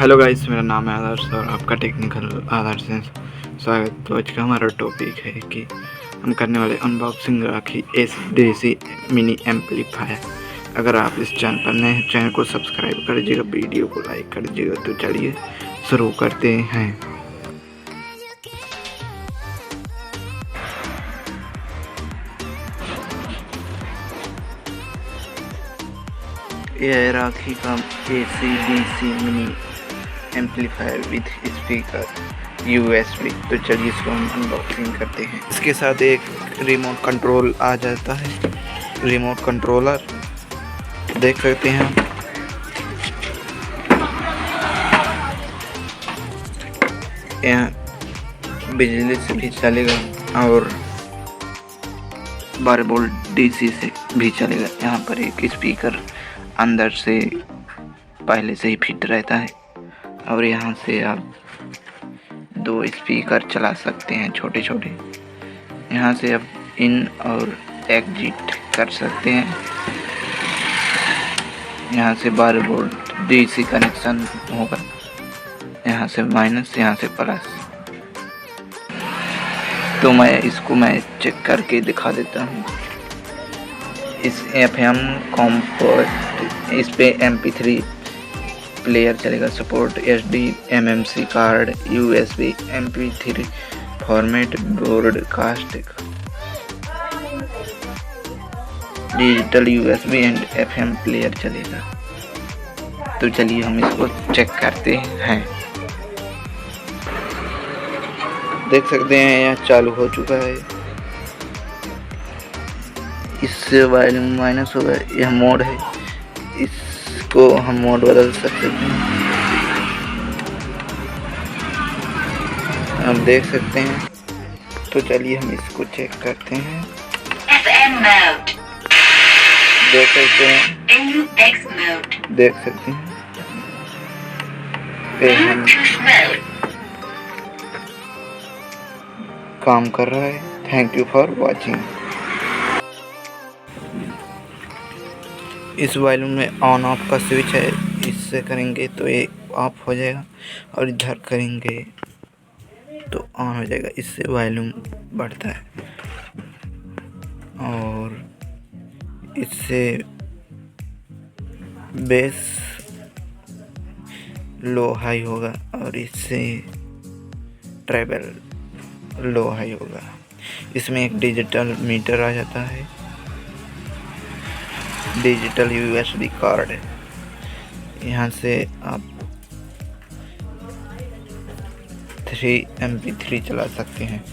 Hello guys, मेरा नाम है आदर्श और आपका टेक्निकल आदर्श से स्वागत। तो आज का हमारा टॉपिक है कि हम करने वाले अनबॉक्सिंग राखी एसडीसी मिनी एम्पलीफायर। अगर आप इस चैनल पर नए हैं, चैनल को सब्सक्राइब कर दीजिएगा, वीडियो को लाइक कर दीजिएगा। तो चलिए शुरू करते हैं। यह राखी का SDC mini amplifier with speaker USB. तो चलिए इसको हम अनबॉक्सिंग करते हैं। इसके साथ एक रिमोट कंट्रोल आ जाता है, रिमोट कंट्रोलर देख सकते हैं हम। यहाँ बिजली से भी चलेगा और 12 वोल्ट डीसी से भी चलेगा। यहाँ पर एक स्पीकर अंदर से पहले से ही फिट रहता है और यहाँ से आप 2 स्पीकर चला सकते हैं छोटे छोटे। यहाँ से आप इन और एग्जिट कर सकते हैं। यहाँ से 12 वोल्ट डीसी कनेक्शन होगा, यहाँ से माइनस, यहाँ से प्लस। तो मैं चेक करके दिखा देता हूँ। इस FM कॉम्पोर्ट, इस पे MP3 प्लेयर चलेगा, support SD MMC card, USB MP3 format, broadcast, digital USB and FM player चलेगा। तो चलिए हम इसको चेक करते हैं। देख सकते हैं यह चालू हो चुका है। इससे वॉल्यूम माइनस होगा, यह मोड है, इसको हम मोड बदल सकते हैं। आप देख सकते हैं। तो चलिए हम इसको चेक करते हैं। FM mode, देख सकते हैं, NUX mode, देख सकते हैं। फिर हम Bluetooth mode. काम कर रहा है। Thank you for watching. इस वॉल्यूम में ऑन ऑफ का स्विच है, इससे करेंगे तो ये ऑफ हो जाएगा और इधर करेंगे तो ऑन हो जाएगा। इससे वॉल्यूम बढ़ता है और इससे बेस लो हाई होगा और इससे ट्रेबल लो हाई होगा। इसमें एक डिजिटल मीटर आ जाता है, डिजिटल USB कार्ड है। यहाँ से आप 3 MP3 चला सकते हैं।